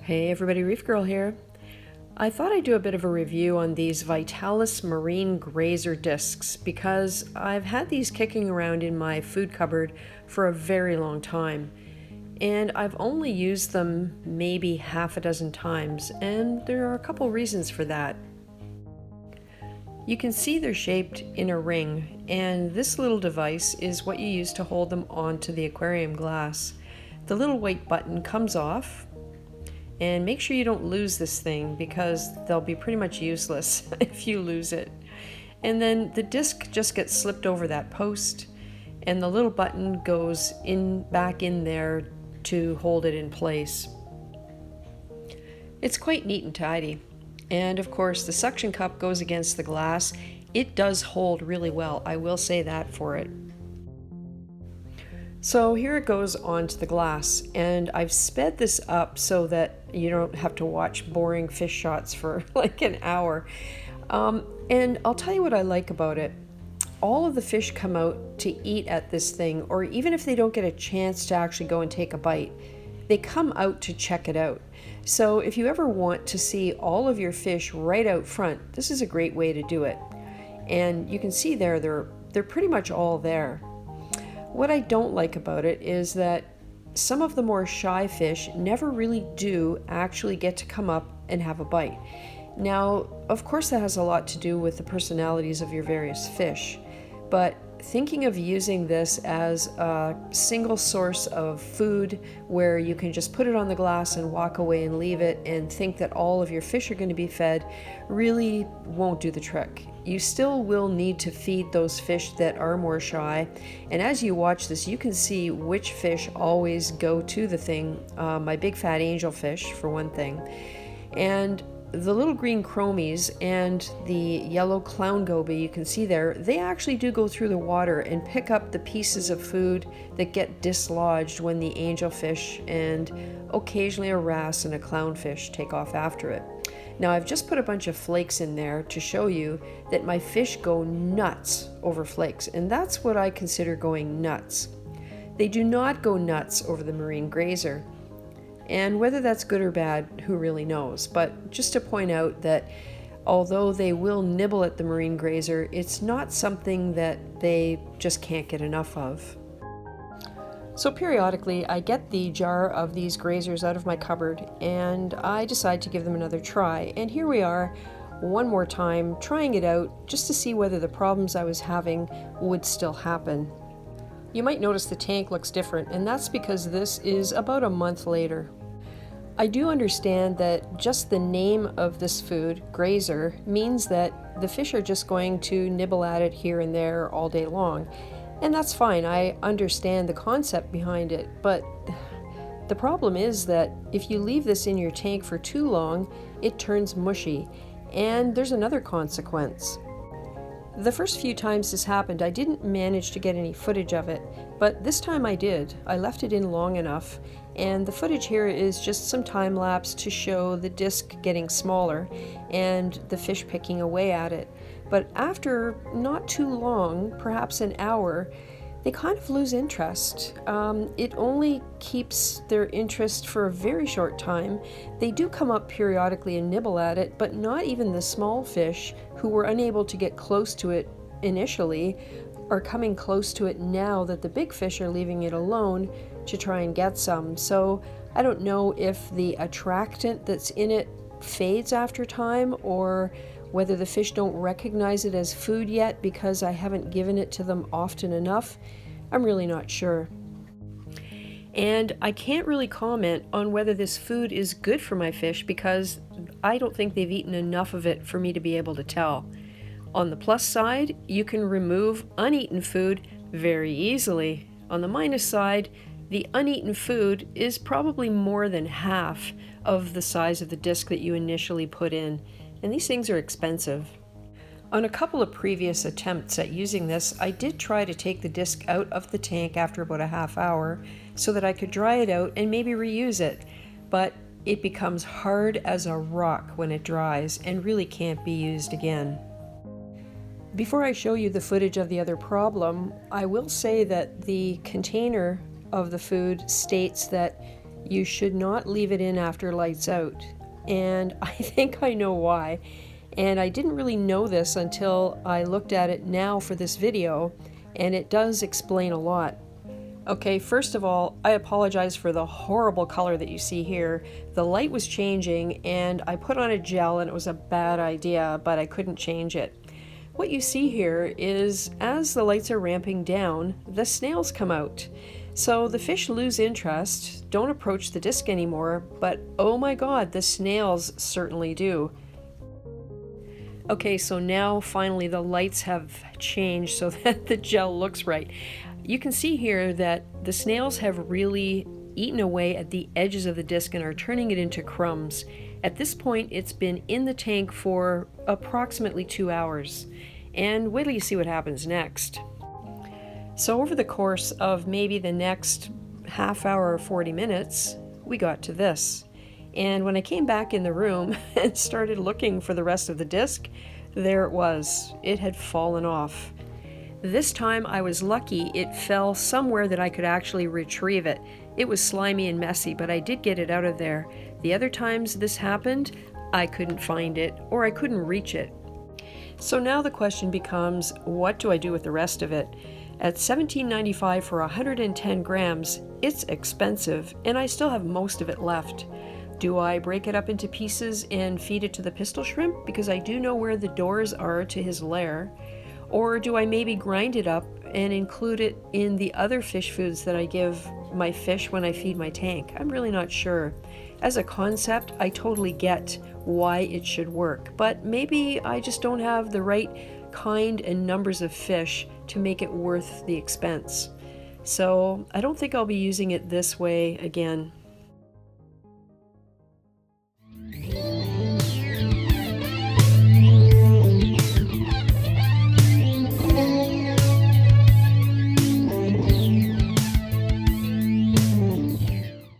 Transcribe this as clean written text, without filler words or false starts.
Hey everybody, Reefgrrl here. I thought I'd do a bit of a review on these Vitalis marine grazer discs because I've had these kicking around in my food cupboard for a very long time. And I've only used them maybe half a dozen times, and there are a couple reasons for that. You can see they're shaped in a ring, and this little device is what you use to hold them onto the aquarium glass. The little white button comes off. And make sure you don't lose this thing because they'll be pretty much useless if you lose it. And then the disc just gets slipped over that post and the little button goes back in there to hold it in place. It's quite neat and tidy. And of course the suction cup goes against the glass. It does hold really well, I will say that for it. So here it goes onto the glass, and I've sped this up so that you don't have to watch boring fish shots for like an hour. And I'll tell you what I like about it. All of the fish come out to eat at this thing, or even if they don't get a chance to actually go and take a bite, they come out to check it out. So if you ever want to see all of your fish right out front, this is a great way to do it. And you can see there, they're pretty much all there. What I don't like about it is that some of the more shy fish never really do actually get to come up and have a bite. Now, of course that has a lot to do with the personalities of your various fish, but thinking of using this as a single source of food where you can just put it on the glass and walk away and leave it and think that all of your fish are going to be fed really won't do the trick. You still will need to feed those fish that are more shy, and as you watch this you can see which fish always go to the thing. My big fat angelfish for one thing, and the little green chromies and the yellow clown goby you can see there, they actually do go through the water and pick up the pieces of food that get dislodged when the angelfish and occasionally a wrasse and a clownfish take off after it. Now I've just put a bunch of flakes in there to show you that my fish go nuts over flakes, and that's what I consider going nuts. They do not go nuts over the marine grazer. And whether that's good or bad, who really knows? But just to point out that although they will nibble at the marine grazer, it's not something that they just can't get enough of. So periodically I get the jar of these grazers out of my cupboard and I decide to give them another try. And here we are, one more time, trying it out just to see whether the problems I was having would still happen. You might notice the tank looks different, and that's because this is about a month later. I do understand that just the name of this food, grazer, means that the fish are just going to nibble at it here and there all day long. And that's fine, I understand the concept behind it, but the problem is that if you leave this in your tank for too long, it turns mushy, and there's another consequence. The first few times this happened, I didn't manage to get any footage of it, but this time I did. I left it in long enough, and the footage here is just some time lapse to show the disc getting smaller and the fish picking away at it. But after not too long, perhaps an hour, they kind of lose interest. It only keeps their interest for a very short time. They do come up periodically and nibble at it, but not even the small fish who were unable to get close to it initially are coming close to it now that the big fish are leaving it alone to try and get some. So I don't know if the attractant that's in it fades after time, or whether the fish don't recognize it as food yet because I haven't given it to them often enough. I'm really not sure. And I can't really comment on whether this food is good for my fish because I don't think they've eaten enough of it for me to be able to tell. On the plus side, you can remove uneaten food very easily. On the minus side, the uneaten food is probably more than half of the size of the disc that you initially put in. And these things are expensive. On a couple of previous attempts at using this, I did try to take the disc out of the tank after about a half hour so that I could dry it out and maybe reuse it, but it becomes hard as a rock when it dries and really can't be used again. Before I show you the footage of the other problem, I will say that the container of the food states that You should not leave it in after lights out. And I think I know why. And I didn't really know this until I looked at it now for this video, and it does explain a lot. Okay, first of all, I apologize for the horrible color that you see here. The light was changing and I put on a gel and it was a bad idea, but I couldn't change it. What you see here is as the lights are ramping down, the snails come out. So the fish lose interest, don't approach the disc anymore, but oh my god, the snails certainly do. Okay, so now finally the lights have changed so that the gel looks right. You can see here that the snails have really eaten away at the edges of the disc and are turning it into crumbs. At this point, it's been in the tank for approximately 2 hours. And wait till you see what happens next. So over the course of maybe the next half hour or 40 minutes, we got to this. And when I came back in the room and started looking for the rest of the disc, there it was. It had fallen off. This time I was lucky it fell somewhere that I could actually retrieve it. It was slimy and messy, but I did get it out of there. The other times this happened, I couldn't find it or I couldn't reach it. So now the question becomes, what do I do with the rest of it? At $17.95 for 110 grams, it's expensive and I still have most of it left. Do I break it up into pieces and feed it to the pistol shrimp because I do know where the doors are to his lair? Or do I maybe grind it up and include it in the other fish foods that I give my fish when I feed my tank? I'm really not sure. As a concept, I totally get why it should work, but maybe I just don't have the right kind and numbers of fish to make it worth the expense. So I don't think I'll be using it this way again.